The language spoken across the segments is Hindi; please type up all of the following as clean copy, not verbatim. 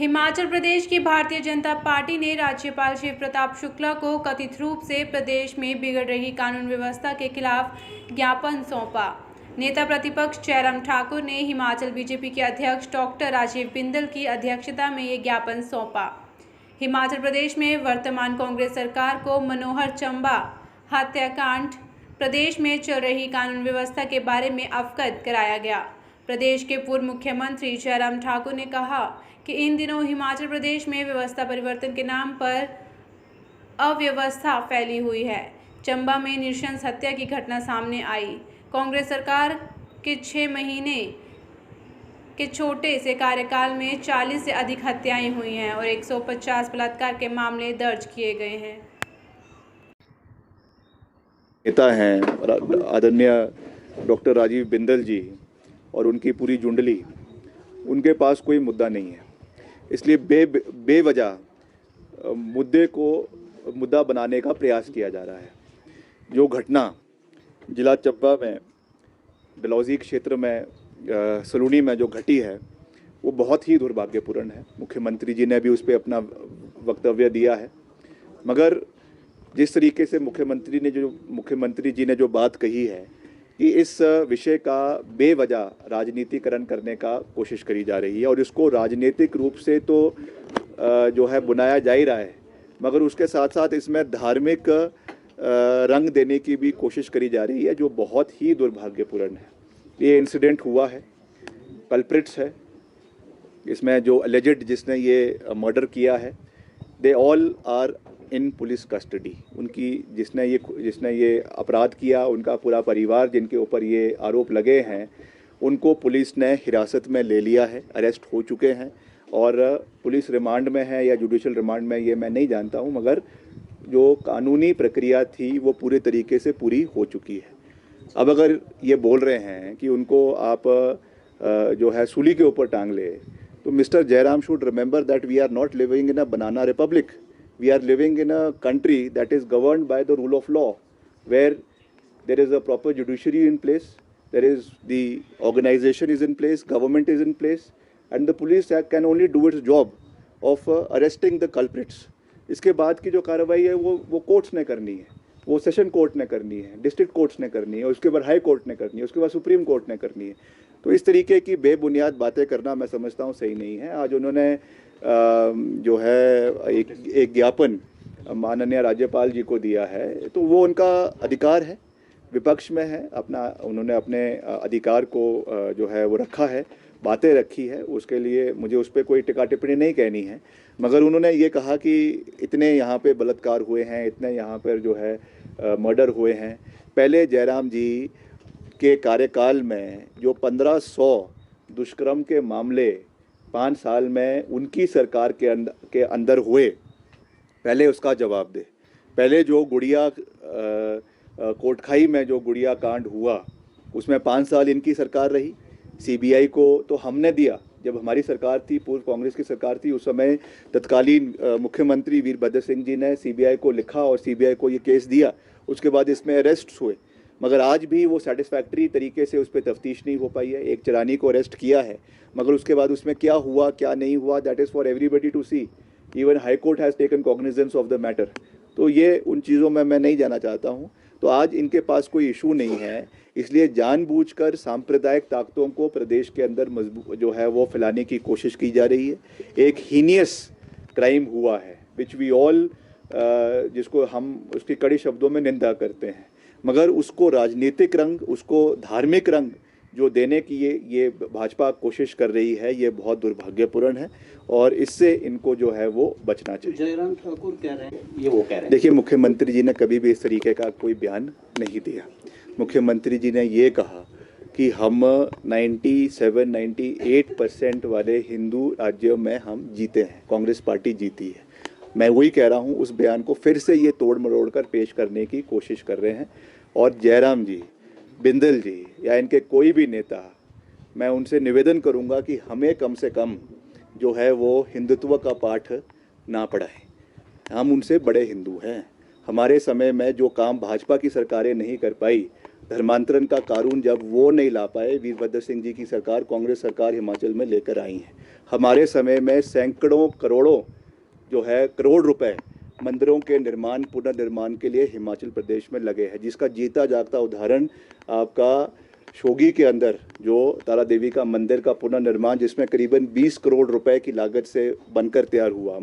हिमाचल प्रदेश की भारतीय जनता पार्टी ने राज्यपाल शिव प्रताप शुक्ला को कथित रूप से प्रदेश में बिगड़ रही कानून व्यवस्था के खिलाफ ज्ञापन सौंपा। नेता प्रतिपक्ष जयराम ठाकुर ने हिमाचल बीजेपी के अध्यक्ष डॉक्टर राजीव बिंदल की अध्यक्षता में ये ज्ञापन सौंपा। हिमाचल प्रदेश में वर्तमान कांग्रेस सरकार को मनोहर चंबा हत्याकांड, प्रदेश में चल रही कानून व्यवस्था के बारे में अवगत कराया गया। प्रदेश के पूर्व मुख्यमंत्री जयराम ठाकुर ने कहा कि इन दिनों हिमाचल प्रदेश में व्यवस्था परिवर्तन के नाम पर अव्यवस्था फैली हुई है। चंबा में नृशंस हत्या की घटना सामने आई। कांग्रेस सरकार के 6 महीने के छोटे से कार्यकाल में 40 से अधिक हत्याएं हुई हैं और 150 बलात्कार के मामले दर्ज किए गए हैं। नेता हैं आदरणीय डॉक्टर राजीव बिंदल जी और उनकी पूरी जुंडली, उनके पास कोई मुद्दा नहीं है, इसलिए बेवजह मुद्दे को मुद्दा बनाने का प्रयास किया जा रहा है। जो घटना जिला चंबा में डलहौजी क्षेत्र में सलूनी में जो घटी है वो बहुत ही दुर्भाग्यपूर्ण है। मुख्यमंत्री जी ने भी उस पर अपना वक्तव्य दिया है, मगर जिस तरीके से मुख्यमंत्री जी ने जो बात कही है कि इस विषय का बेवजह राजनीतिकरण करने का कोशिश करी जा रही है और इसको राजनीतिक रूप से तो जो है बुनाया जा ही रहा है, मगर उसके साथ साथ इसमें धार्मिक रंग देने की भी कोशिश करी जा रही है, जो बहुत ही दुर्भाग्यपूर्ण है। ये इंसिडेंट हुआ है, कल्प्रिट्स है इसमें, जो एलिजेड जिसने ये मर्डर किया है, they all are in police custody. उनकी जिसने ये अपराध किया, उनका पूरा परिवार जिनके ऊपर ये आरोप लगे हैं, उनको पुलिस ने हिरासत में ले लिया है, अरेस्ट हो चुके हैं और पुलिस रिमांड में है या जुडिशियल रिमांड में, ये मैं नहीं जानता हूँ, मगर जो कानूनी प्रक्रिया थी वो पूरे तरीके से पूरी हो चुकी है। अब अगर ये बोल रहे हैं कि उनको आप जो है सूली के ऊपर टांग ले, तो mister Jairam should remember that we are not living in a banana republic. We are living in a country that is governed by the rule of law, where there is a proper judiciary in place, there is the organization is in place, government is in place, and the police can only do its job of arresting the culprits. इसके बाद की जो कार्रवाई है वो कोर्ट्स ने करनी है, वो सेशन कोर्ट ने करनी है, डिस्ट्रिक्ट कोर्ट्स ने करनी है, उसके बाद हाई कोर्ट ने करनी है, उसके बाद सुप्रीम कोर्ट ने करनी है। तो इस तरीके की बेबुनियाद बातें करना मैं समझता हूँ सही नहीं है। आज उन्होंने जो है एक ज्ञापन माननीय राज्यपाल जी को दिया है, तो वो उनका अधिकार है, विपक्ष में है, उन्होंने अपने अधिकार को जो है वो रखा है, बातें रखी है, उसके लिए मुझे उस पर कोई टिक्का टिप्पणी नहीं कहनी है। मगर उन्होंने ये कहा कि इतने यहाँ पे बलात्कार हुए हैं, इतने यहाँ पर जो है मर्डर हुए हैं। पहले जयराम जी के कार्यकाल में जो 1500 दुष्कर्म के मामले 5 साल में उनकी सरकार के अंदर हुए, पहले उसका जवाब दे। पहले जो गुड़िया कोटखाई में जो गुड़िया कांड हुआ, उसमें 5 साल इनकी सरकार रही। सीबीआई को तो हमने दिया, जब हमारी सरकार थी, पूर्व कांग्रेस की सरकार थी, उस समय तत्कालीन मुख्यमंत्री वीरभद्र सिंह जी ने सीबीआई को लिखा और सीबीआई को ये केस दिया। उसके बाद इसमें अरेस्ट हुए, मगर आज भी वो सेटिस्फैक्ट्री तरीके से उस पर तफ्तीश नहीं हो पाई है। एक चरानी को अरेस्ट किया है, मगर उसके बाद उसमें क्या हुआ क्या नहीं हुआ, that is for everybody to see. Even high court has taken cognizance of the matter. तो ये उन चीज़ों में मैं नहीं जाना चाहता हूँ। तो आज इनके पास कोई इशू नहीं है, इसलिए जानबूझकर सांप्रदायिक ताकतों को प्रदेश के अंदर जो है वो फैलाने की कोशिश की जा रही है। एक हीनियस क्राइम हुआ है विच वी ऑल, जिसको हम उसकी कड़ी शब्दों में निंदा करते हैं, मगर उसको राजनीतिक रंग, उसको धार्मिक रंग जो देने की ये भाजपा कोशिश कर रही है, ये बहुत दुर्भाग्यपूर्ण है और इससे इनको जो है वो बचना चाहिए। जयराम ठाकुर कह रहे हैं, ये वो कह रहे हैं। देखिए, मुख्यमंत्री जी ने कभी भी इस तरीके का कोई बयान नहीं दिया। मुख्यमंत्री जी ने ये कहा कि हम 97-98% वाले हिंदू राज्यों में हम जीते हैं, कांग्रेस पार्टी जीती है। मैं वही कह रहा हूँ, उस बयान को फिर से ये तोड़ मरोड़ कर पेश करने की कोशिश कर रहे हैं। और जयराम जी, बिंदल जी या इनके कोई भी नेता, मैं उनसे निवेदन करूंगा कि हमें कम से कम जो है वो हिंदुत्व का पाठ ना पढ़ाएं। हम उनसे बड़े हिंदू हैं। हमारे समय में जो काम भाजपा की सरकारें नहीं कर पाई, धर्मांतरण का कानून जब वो नहीं ला पाए, वीरभद्र सिंह जी की सरकार, कांग्रेस सरकार हिमाचल में लेकर आई है। हमारे समय में सैकड़ों करोड़ों जो है करोड़ रुपए मंदिरों के निर्माण पुनर्निर्माण के लिए हिमाचल प्रदेश में लगे हैं, जिसका जीता जागता उदाहरण आपका शोगी के अंदर जो तारा देवी का मंदिर का पुनर्निर्माण, जिसमें करीबन 20 करोड़ रुपए की लागत से बनकर तैयार हुआ।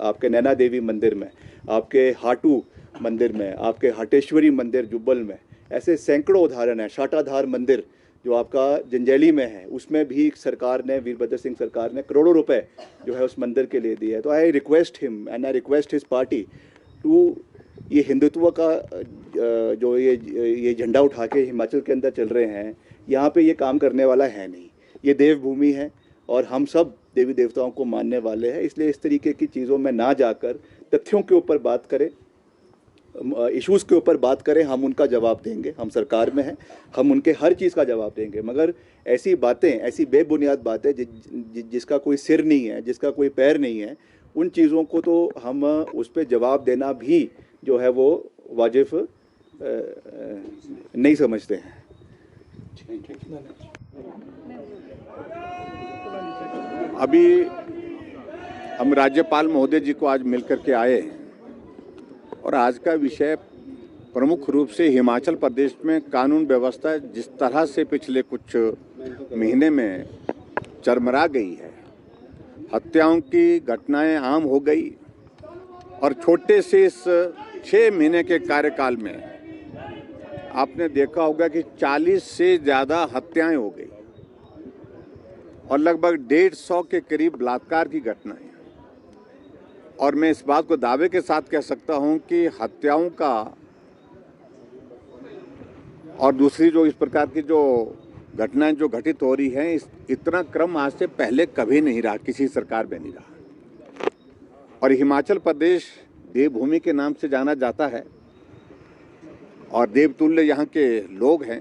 आपके नैना देवी मंदिर में, आपके हाटू मंदिर में, आपके हाटेश्वरी मंदिर जुब्बल में, ऐसे सैकड़ों उदाहरण हैं। शाटाधार मंदिर जो आपका जंजैली में है, उसमें भी सरकार ने, वीरभद्र सिंह सरकार ने करोड़ों रुपए जो है उस मंदिर के लिए दिए है। तो I request him and I request his party to, ये हिंदुत्व का जो ये झंडा उठा के हिमाचल के अंदर चल रहे हैं, यहाँ पे ये काम करने वाला है नहीं। ये देवभूमि है और हम सब देवी देवताओं को मानने वाले हैं, इसलिए इस तरीके की चीज़ों में ना जाकर तथ्यों के ऊपर बात करें, इश्यूज़ के ऊपर बात करें। हम उनका जवाब देंगे, हम सरकार में हैं, हम उनके हर चीज़ का जवाब देंगे। मगर ऐसी बातें, ऐसी बेबुनियाद बातें जिसका कोई सिर नहीं है, जिसका कोई पैर नहीं है, उन चीज़ों को तो हम उस पर जवाब देना भी जो है वो वाजिब नहीं समझते हैं। अभी हम राज्यपाल महोदय जी को आज मिलकर के आए और आज का विषय प्रमुख रूप से हिमाचल प्रदेश में कानून व्यवस्था जिस तरह से पिछले कुछ महीने में चरमरा गई है, हत्याओं की घटनाएं आम हो गई और छोटे से इस 6 महीने के कार्यकाल में आपने देखा होगा कि 40 से ज़्यादा हत्याएं हो गई और लगभग 150 के करीब बलात्कार की घटनाएं। और मैं इस बात को दावे के साथ कह सकता हूं कि हत्याओं का और दूसरी जो इस प्रकार की जो घटनाएं जो घटित हो रही हैं, इतना क्रम आज से पहले कभी नहीं रहा, किसी सरकार में नहीं रहा। और हिमाचल प्रदेश देवभूमि के नाम से जाना जाता है और देवतुल्य यहाँ के लोग हैं।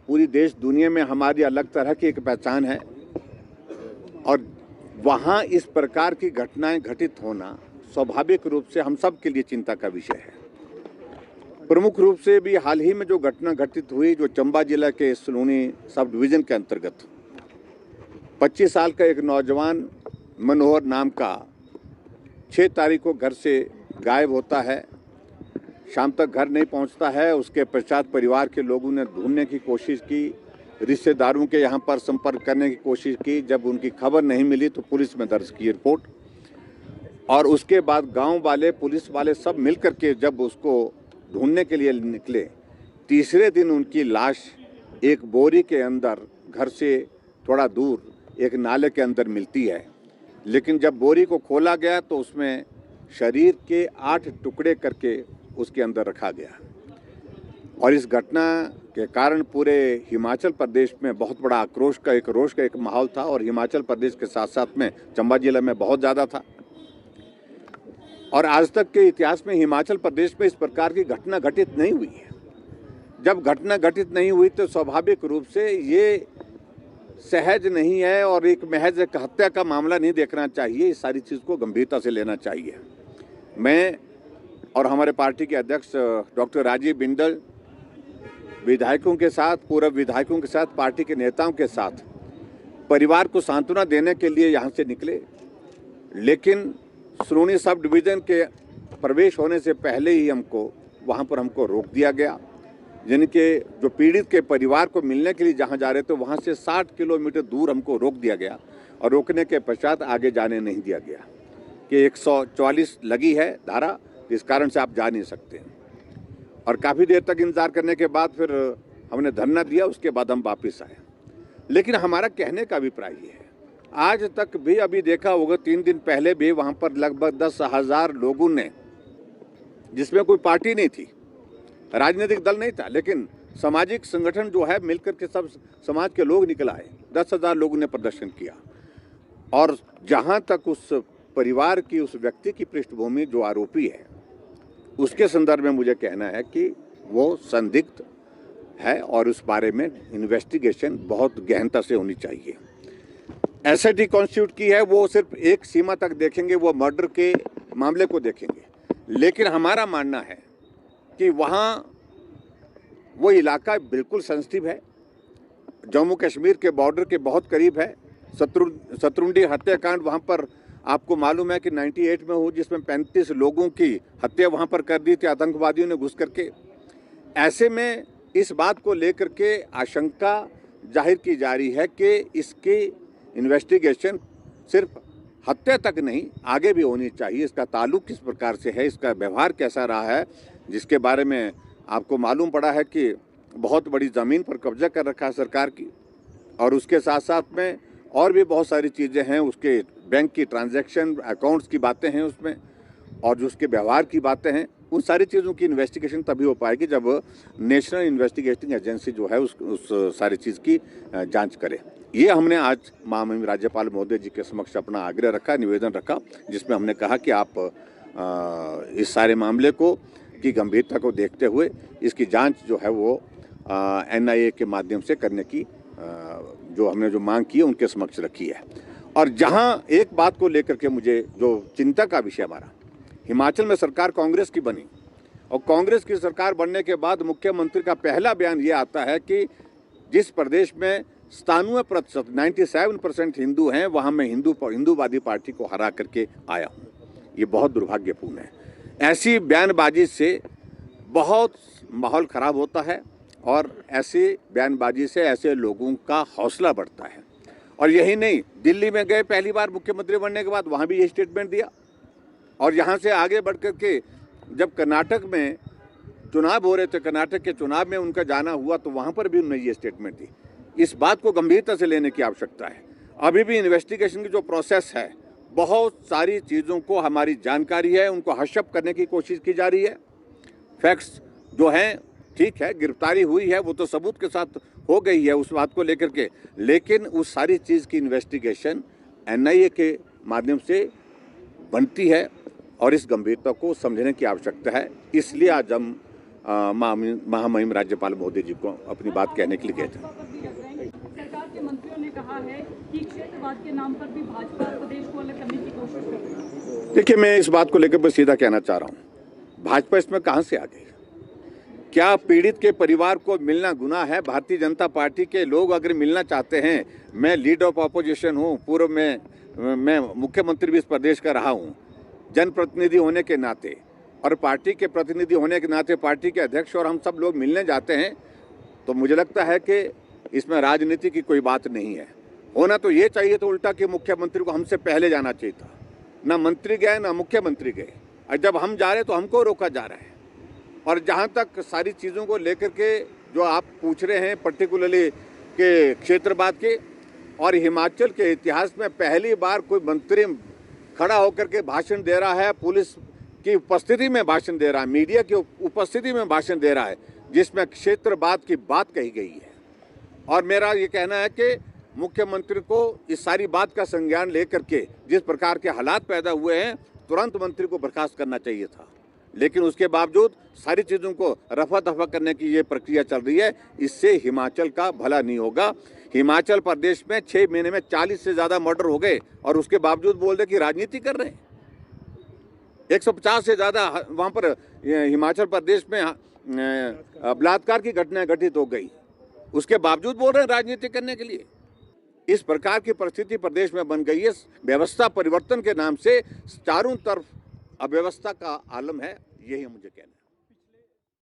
पूरी देश दुनिया में हमारी अलग तरह की एक पहचान है और वहाँ इस प्रकार की घटनाएं घटित होना स्वाभाविक रूप से हम सब के लिए चिंता का विषय है। प्रमुख रूप से भी हाल ही में जो घटना घटित हुई, जो चंबा जिला के सलूनी सब डिवीज़न के अंतर्गत 25 साल का एक नौजवान मनोहर नाम का 6 तारीख को घर से गायब होता है, शाम तक घर नहीं पहुंचता है। उसके पश्चात परिवार के लोगों ने ढूंढने की कोशिश की, रिश्तेदारों के यहाँ पर संपर्क करने की कोशिश की। जब उनकी खबर नहीं मिली तो पुलिस में दर्ज की रिपोर्ट और उसके बाद गांव वाले, पुलिस वाले सब मिलकर के जब उसको ढूंढने के लिए निकले, तीसरे दिन उनकी लाश एक बोरी के अंदर घर से थोड़ा दूर एक नाले के अंदर मिलती है। लेकिन जब बोरी को खोला गया तो उसमें शरीर के 8 टुकड़े करके उसके अंदर रखा गया और इस घटना के कारण पूरे हिमाचल प्रदेश में बहुत बड़ा आक्रोश का, एक रोष का एक माहौल था और हिमाचल प्रदेश के साथ साथ में चंबा जिला में बहुत ज़्यादा था। और आज तक के इतिहास में हिमाचल प्रदेश में इस प्रकार की घटना घटित नहीं हुई है। जब घटना घटित नहीं हुई तो स्वाभाविक रूप से ये सहज नहीं है और एक महज एक हत्या का मामला नहीं देखना चाहिए। इस सारी चीज़ को गंभीरता से लेना चाहिए। मैं और हमारे पार्टी के अध्यक्ष डॉक्टर राजीव बिंदल विधायकों के साथ, पूर्व विधायकों के साथ, पार्टी के नेताओं के साथ परिवार को सांत्वना देने के लिए यहाँ से निकले, लेकिन सलूनी सब डिवीज़न के प्रवेश होने से पहले ही वहाँ पर हमको रोक दिया गया। यानी कि जो पीड़ित के परिवार को मिलने के लिए जहाँ जा रहे थे वहाँ से 60 किलोमीटर दूर हमको रोक दिया गया और रोकने के पश्चात आगे जाने नहीं दिया गया कि 144 लगी है धारा, इस कारण से आप जा नहीं सकते। और काफ़ी देर तक इंतज़ार करने के बाद फिर हमने धरना दिया, उसके बाद हम वापस आए। लेकिन हमारा कहने का अभिप्राय ये है, आज तक भी अभी देखा होगा 3 दिन पहले भी वहाँ पर लगभग 10,000 लोगों ने, जिसमें कोई पार्टी नहीं थी, राजनीतिक दल नहीं था, लेकिन सामाजिक संगठन जो है मिलकर के सब समाज के लोग निकल आए। 10,000 लोगों ने प्रदर्शन किया और जहाँ तक उस परिवार की, उस व्यक्ति की पृष्ठभूमि जो आरोपी है, उसके संदर्भ में मुझे कहना है कि वो संदिग्ध है और उस बारे में इन्वेस्टिगेशन बहुत गहनता से होनी चाहिए। एसआईटी कॉन्स्टिट्यूट की है, वो सिर्फ एक सीमा तक देखेंगे, वो मर्डर के मामले को देखेंगे। लेकिन हमारा मानना है कि वहाँ वो इलाका बिल्कुल सेंसिटिव है, जम्मू कश्मीर के बॉर्डर के बहुत करीब है शत्रुंडी हत्याकांड वहाँ पर आपको मालूम है कि 98 में हुआ, जिसमें 35 लोगों की हत्या वहाँ पर कर दी थी आतंकवादियों ने घुस करके। ऐसे में इस बात को लेकर के आशंका जाहिर की जा रही है कि इसकी इन्वेस्टिगेशन सिर्फ हत्या तक नहीं, आगे भी होनी चाहिए। इसका ताल्लुक किस प्रकार से है, इसका व्यवहार कैसा रहा है, जिसके बारे में आपको मालूम पड़ा है कि बहुत बड़ी ज़मीन पर कब्जा कर रखा है सरकार की, और उसके साथ साथ में और भी बहुत सारी चीज़ें हैं, उसके बैंक की ट्रांजैक्शन अकाउंट्स की बातें हैं उसमें, और जो उसके व्यवहार की बातें हैं। उन सारी चीज़ों की इन्वेस्टिगेशन तभी हो पाएगी जब नेशनल इन्वेस्टिगेटिंग एजेंसी जो है उस सारी चीज़ की जांच करे। ये हमने आज महामहिम राज्यपाल महोदय जी के समक्ष अपना आग्रह रखा, निवेदन रखा, जिसमें हमने कहा कि आप इस सारे मामले को की गंभीरता को देखते हुए इसकी जांच जो है वो NIA के माध्यम से करने की जो हमने जो मांग की है उनके समक्ष रखी है। और जहां एक बात को लेकर के मुझे जो चिंता का विषय हमारा, हिमाचल में सरकार कांग्रेस की बनी, और कांग्रेस की सरकार बनने के बाद मुख्यमंत्री का पहला बयान ये आता है कि जिस प्रदेश में 97% 97% हिंदू हैं, वहाँ मैं हिंदूवादी पार्टी को हरा करके आया हूँ। ये बहुत दुर्भाग्यपूर्ण है। ऐसी बयानबाजी से बहुत माहौल ख़राब होता है, और ऐसी बयानबाजी से ऐसे लोगों का हौसला बढ़ता है। और यही नहीं, दिल्ली में गए पहली बार मुख्यमंत्री बनने के बाद, वहाँ भी ये स्टेटमेंट दिया, और यहाँ से आगे बढ़ कर के जब कर्नाटक में चुनाव हो रहे थे, कर्नाटक के चुनाव में उनका जाना हुआ, तो वहाँ पर भी उन्होंने ये स्टेटमेंट दी। इस बात को गंभीरता से लेने की आवश्यकता है। अभी भी इन्वेस्टिगेशन की जो प्रोसेस है, बहुत सारी चीज़ों को हमारी जानकारी है, उनको हशअप करने की कोशिश की जा रही है। फैक्ट्स जो हैं ठीक है, गिरफ्तारी हुई है, वो तो सबूत के साथ हो गई है उस बात को लेकर के, लेकिन उस सारी चीज़ की इन्वेस्टिगेशन NIA के माध्यम से बनती है, और इस गंभीरता को समझने की आवश्यकता है। इसलिए आज हम महामहिम राज्यपाल महोदय जी को अपनी बात कहने के लिए गए थे। सरकार के मंत्रियों ने कहा है कि क्षेत्रवाद के नाम पर भी भाजपा प्रदेश को अलग करने की कोशिश कर रही है। देखिए, मैं इस बात को लेकर बस सीधा कहना चाह रहा हूँ, भाजपा इसमें कहाँ से आ गई? क्या पीड़ित के परिवार को मिलना गुनाह है? भारतीय जनता पार्टी के लोग अगर मिलना चाहते हैं, मैं लीडर ऑफ ऑपोजिशन हूँ, पूर्व में मैं मुख्यमंत्री भी इस प्रदेश का रहा हूँ, जनप्रतिनिधि होने के नाते और पार्टी के प्रतिनिधि होने के नाते पार्टी के अध्यक्ष और हम सब लोग मिलने जाते हैं, तो मुझे लगता है कि इसमें राजनीति की कोई बात नहीं है। होना तो ये चाहिए तो उल्टा कि मुख्यमंत्री को हमसे पहले जाना चाहिए था। ना मंत्री गए ना मुख्यमंत्री गए, और जब हम जा रहे तो हमको रोका जा रहा है। और जहाँ तक सारी चीज़ों को लेकर के जो आप पूछ रहे हैं, पर्टिकुलरली के क्षेत्रवाद के, और हिमाचल के इतिहास में पहली बार कोई मंत्री खड़ा होकर के भाषण दे रहा है, पुलिस की उपस्थिति में भाषण दे रहा है, मीडिया की उपस्थिति में भाषण दे रहा है, जिसमें क्षेत्रवाद की बात कही गई है। और मेरा ये कहना है कि मुख्यमंत्री को इस सारी बात का संज्ञान लेकर के जिस प्रकार के हालात पैदा हुए हैं, तुरंत मंत्री को बर्खास्त करना चाहिए था। लेकिन उसके बावजूद सारी चीज़ों को रफा दफा करने की ये प्रक्रिया चल रही है, इससे हिमाचल का भला नहीं होगा। हिमाचल प्रदेश में 6 महीने में 40 से ज़्यादा मर्डर हो गए, और उसके बावजूद बोल रहे कि राजनीति कर रहे हैं। 150 से ज़्यादा वहाँ पर हिमाचल प्रदेश में बलात्कार की घटनाएं घटित हो गई, उसके बावजूद बोल रहे हैं राजनीति करने के लिए। इस प्रकार की परिस्थिति प्रदेश में बन गई है। व्यवस्था परिवर्तन के नाम से चारों तरफ अव्यवस्था का आलम है, यही मुझे कहना है।